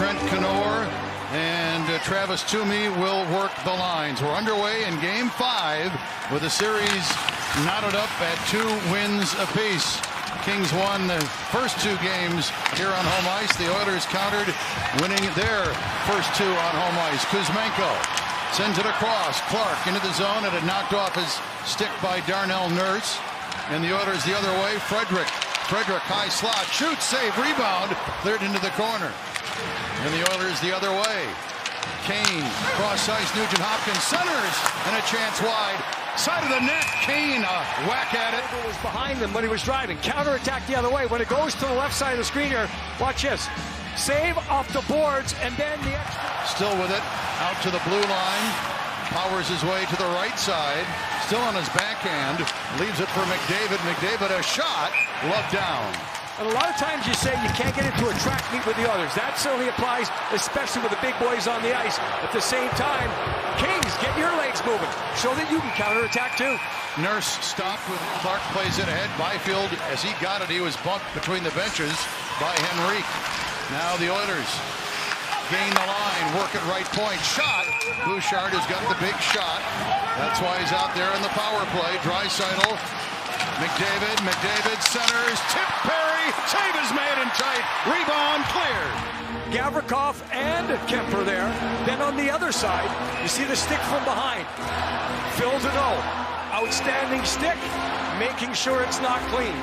Trent Knorr and Travis Toomey will work the lines. We're underway in Game 5 with the series knotted up at 2 wins apiece. Kings won the first 2 games here on home ice. The Oilers countered, winning their first 2 on home ice. Kuzmenko sends it across. Clark into the zone, and it knocked off his stick by Darnell Nurse. And the Oilers the other way. Frederick high slot, shoots, save, rebound, cleared into the corner. And the Oilers the other way. Kane, cross ice, Nugent Hopkins centers, and a chance wide. Side of the net, Kane, a whack at it. It was behind them when he was driving. Counterattack the other way. When it goes to the left side of the screen here, watch this. Save off the boards, and then the extra. Still with it, out to the blue line. Powers his way to the right side. Still on his backhand. Leaves it for McDavid. McDavid a shot. Love down. And a lot of times you say you can't get into a track meet with the others. That certainly applies, especially with the big boys on the ice. At the same time, Kings, get your legs moving. Show that you can counterattack too. Nurse stopped with Clark, plays it ahead. Byfield, as he got it, he was bumped between the benches by Henrique. Now the Oilers gain the line, work at right point. Shot. Bouchard has got the big shot. That's why he's out there in the power play. Draisaitl. McDavid centers, tip Perry, save is made and tight, rebound cleared. Gavrikov and Kemper there. Then on the other side, you see the stick from behind. Phil Deneau, outstanding stick, making sure it's not clean.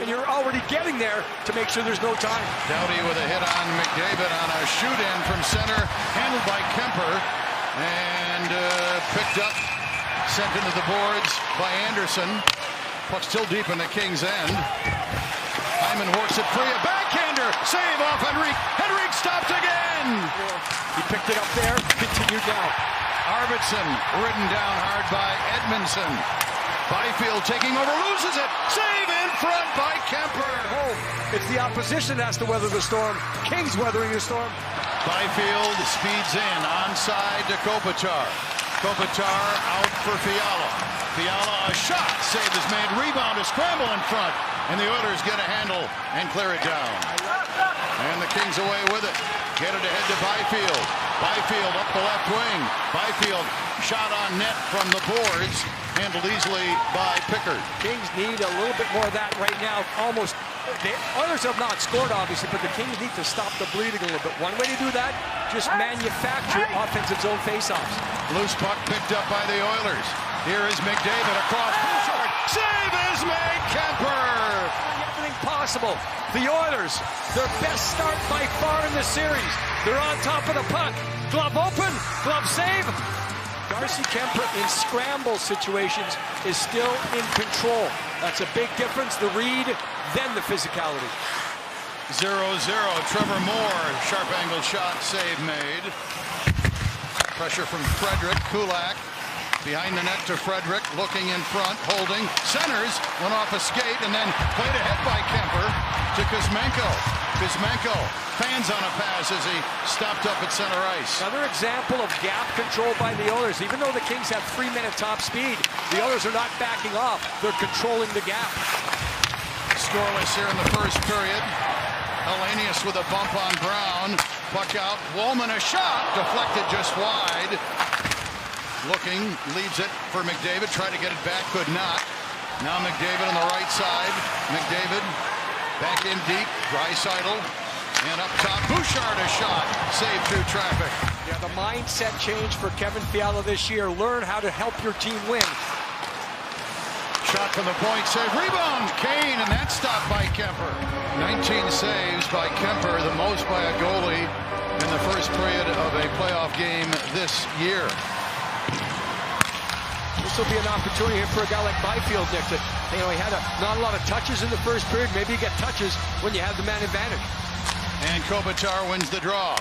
You're already getting there to make sure there's no time. Doughty with a hit on McDavid on a shoot-in from center, handled by Kemper, and picked up, sent into the boards by Anderson. Puck still deep in the Kings' end. Hyman works it free. A backhander. Save off Henrique. Henrique stopped again. He picked it up there. Continued down. Arvidsson ridden down hard by Edmonton. Byfield taking over. Loses it. Save in front by Kemper. Oh, it's the opposition that has to weather the storm. Kings weathering the storm. Byfield speeds in. Onside to Kopitar. Kopitar out for Fiala. Fiala, a shot. Save is made. Rebound, a scramble in front. And the Oilers get a handle and clear it down. And the Kings away with it. Get it ahead to Byfield. Byfield up the left wing. Byfield shot on net from the boards. Handled easily by Pickard. Kings need a little bit more of that right now. Almost. The Oilers have not scored, obviously, but the Kings need to stop the bleeding a little bit. One way to do that, just manufacture offensive zone faceoffs. Loose puck picked up by the Oilers. Here is McDavid across Bouchard. Save is made, Kemper! Everything possible. The Oilers, their best start by far in the series. They're on top of the puck. Glove open, glove save. Darcy Kemper in scramble situations is still in control. That's a big difference. The read, then the physicality. 0-0. Trevor Moore, sharp angle shot, save made. Pressure from Frederick. Kulak behind the net to Frederick, looking in front, holding, centers, went off a skate, and then played ahead by Kemper to Kuzmenko. Kuzmenko fans on a pass as he stopped up at center ice. Another example of gap control by the Oilers. Even though the Kings have 3-minute top speed, the Oilers are not backing off. They're controlling the gap. Scoreless here in the first period. Hellenius with a bump on Brown. Puck out. Woolman a shot. Deflected just wide. Looking. Leaves it for McDavid. Tried to get it back. Could not. Now McDavid on the right side. McDavid back in deep. Draisaitl. And up top. Bouchard a shot. Saved through traffic. Yeah, the mindset change for Kevin Fiala this year. Learn how to help your team win. Shot from the point, save, rebound, Kane, and that's stopped by Kemper. 19 saves by Kemper, the most by a goalie in the first period of a playoff game this year. This will be an opportunity for a guy like Byfield, Nick, that, he had not a lot of touches in the first period. Maybe you get touches when you have the man advantage. And Kopitar wins the draw.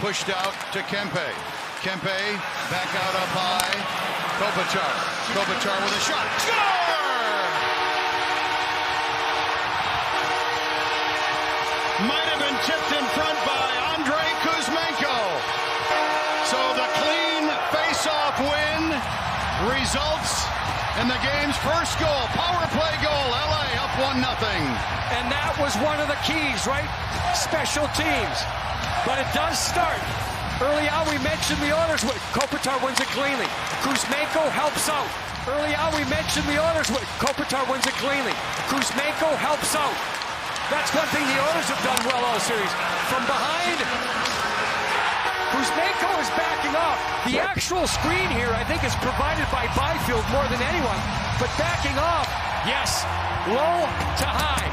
Pushed out to Kempe. Kempe back out up high. Kopitar with a shot. Score! Might have been tipped in front by Andrei Kuzmenko. So the clean face-off win results in the game's first goal. Power play goal. LA up 1-0. And that was one of the keys, right? Special teams. but it does start. Early on, we mentioned the Oilers. Kopitar wins it cleanly. Kuzmenko helps out. Early on, we mentioned the Oilers. Kopitar wins it cleanly. Kuzmenko helps out. That's one thing the Oilers have done well all series. From behind, Kuzmenko is backing off. The actual screen here, I think, is provided by Byfield more than anyone. But backing off, yes, low to high.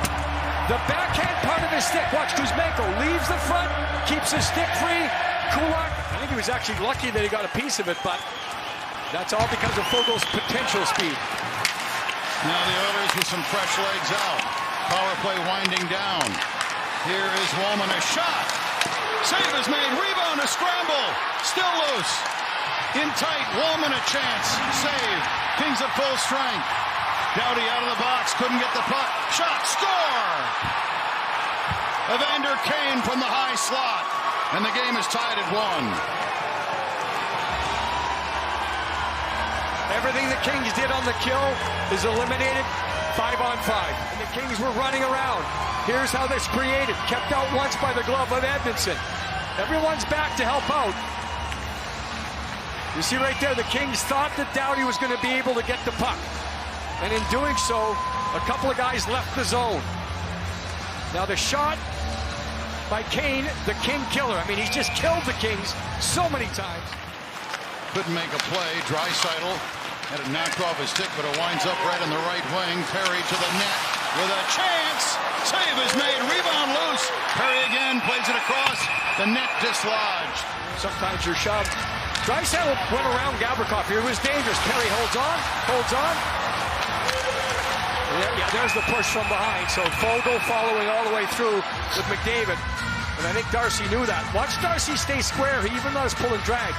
The backhand part of his stick. Watch, Kuzmenko leaves the front, keeps his stick free. Kulak, I think he was actually lucky that he got a piece of it, but that's all because of Fogel's potential speed. Now the Oilers with some fresh legs out. Power play winding down. Here is Woolman, a shot. Save is made. Rebound, a scramble. Still loose. In tight. Woolman a chance. Save. Kings at full strength. Doughty out of the box. Couldn't get the puck. Shot. Score. Evander Kane from the high slot. And the game is tied at 1. Everything the Kings did on the kill is eliminated 5-on-5. And the Kings were running around. Here's how this created. Kept out once by the glove of Edmonton. Everyone's back to help out. You see right there, the Kings thought that Doughty was going to be able to get the puck. And in doing so, a couple of guys left the zone. Now the shot by Kane, the King killer. I mean, he's just killed the Kings so many times. Couldn't make a play. Draisaitl had it knocked off his stick, but it winds up right in the right wing. Perry to the net with a chance. Save is made. Rebound loose. Perry again plays it across. The net dislodged. Sometimes you're shoved. Draisaitl went around Gavrikov here. It was dangerous. Perry holds on. Holds on. Yeah, there's the push from behind. So Fogel following all the way through with McDavid. And I think Darcy knew that. Watch Darcy stay square. He even knows pull and drag.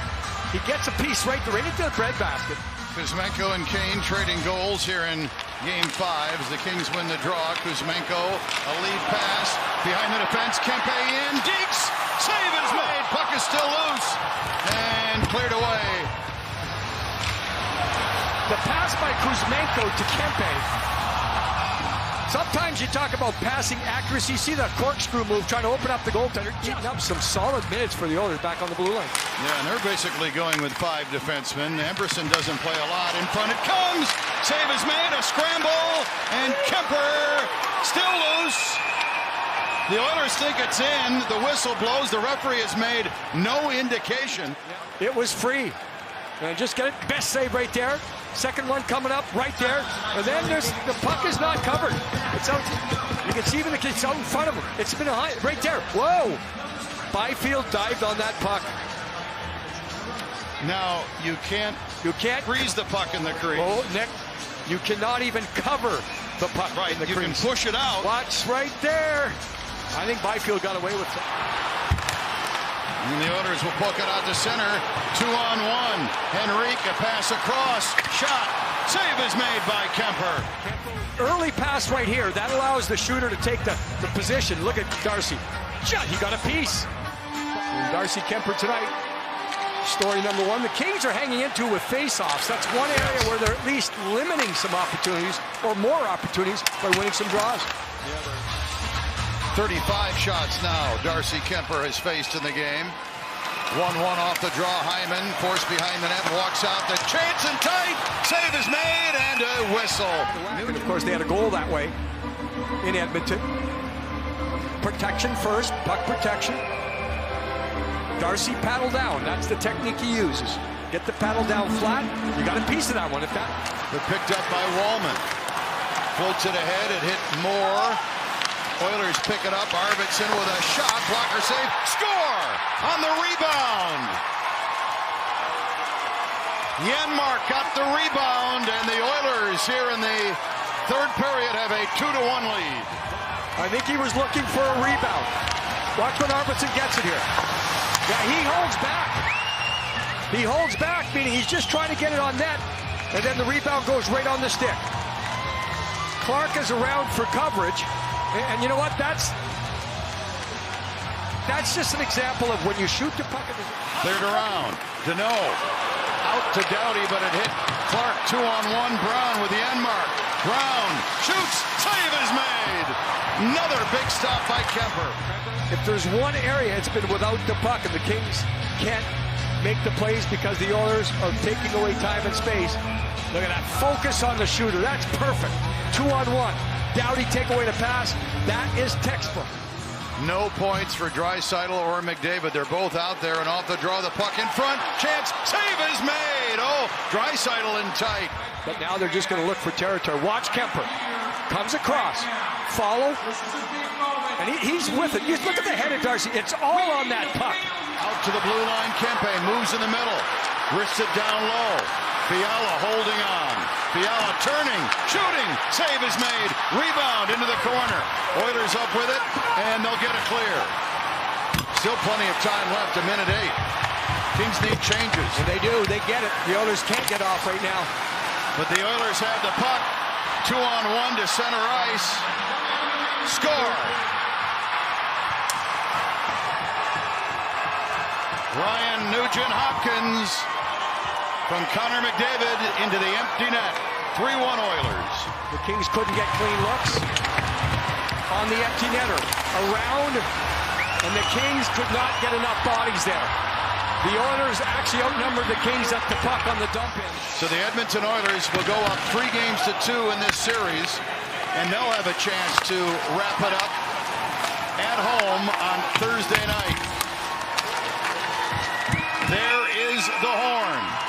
He gets a piece right into the breadbasket. Kuzmenko and Kane trading goals here in Game 5 as the Kings win the draw. Kuzmenko, a lead pass behind the defense. Kempe in. Deeks. Save is made. Puck is still loose. And cleared away. The pass by Kuzmenko to Kempe. Sometimes you talk about passing accuracy. See that corkscrew move, trying to open up the goaltender. Eating up some solid minutes for the Oilers back on the blue line. Yeah, and they're basically going with 5 defensemen. Emberson doesn't play a lot. In front it comes. Save is made. A scramble. And Kemper still loose. The Oilers think it's in. The whistle blows. The referee has made no indication. It was free. And just get it. Best save right there. Second one coming up right there. And then the puck is not covered. It's out. You can see even it's out in front of him. It's been right there. Whoa! Byfield dived on that puck. Now you can't freeze the puck in the crease. Oh, Nick, you cannot even cover the puck right in the crease. You can push it out. Watch right there. I think Byfield got away with it. And the Oilers will poke it out to center. 2-on-1. Henrique, a pass across. Shot. Save is made by Kemper. Early pass right here. That allows the shooter to take the position. Look at Darcy. Shot. He got a piece. And Darcy Kemper tonight. Story number 1. The Kings are hanging into with face-offs. That's one area where they're at least limiting some opportunities or more opportunities by winning some draws. 35 shots now Darcy Kemper has faced in the game. 1-1 off the draw. Hyman forced behind the net, walks out. The chance in tight. Save is made and a whistle. And of course, they had a goal that way in Edmonton. Protection first, puck protection. Darcy paddle down. That's the technique he uses. Get the paddle down flat. You got a piece of that one. But picked up by Wallman. Floats it ahead. It hit Moore. Oilers pick it up. Arvidsson with a shot. Blocker save. Score on the rebound. Janmark got the rebound, and the Oilers here in the third period have a 2-1 lead. I think he was looking for a rebound. Watch when Arvidsson gets it here. Yeah, he holds back. He holds back, meaning he's just trying to get it on net, and then the rebound goes right on the stick. Clark is around for coverage. And you know what? That's just an example of when you shoot the puck. Cleared around. Deneau out to Doughty, but it hit Clark. 2-on-1. Brown with the end mark. Brown shoots. Save is made. Another big stop by Kemper. If there's one area it's been without the puck and the Kings can't make the plays because the Oilers are taking away time and space. Look at that focus on the shooter. That's perfect. 2-on-1. Doughty take away the pass. That is textbook. No points for Draisaitl or McDavid. They're both out there and off the draw. The puck in front. Chance. Save is made. Oh, Draisaitl in tight. But now they're just going to look for territory. Watch Kemper. Comes across. Follow. And he's with it. You look at the head of Darcy. It's all on that puck. Out to the blue line. Kempe moves in the middle. Wrists it down low. Fiala holding on. Fiala turning, shooting. Save is made. Rebound into the corner. Oilers up with it, and they'll get a clear. Still plenty of time left, a minute 8. Kings need changes. And they do. They get it. The Oilers can't get off right now. But the Oilers have the puck. 2-on-1 to center ice. Score. Ryan Nugent-Hopkins from Connor McDavid into the empty net. 3-1 Oilers. The Kings couldn't get clean looks on the empty netter. Around, and the Kings could not get enough bodies there. The Oilers actually outnumbered the Kings at the puck on the dump in. So the Edmonton Oilers will go up 3-2 in this series, and they'll have a chance to wrap it up at home on Thursday night. There is the horn.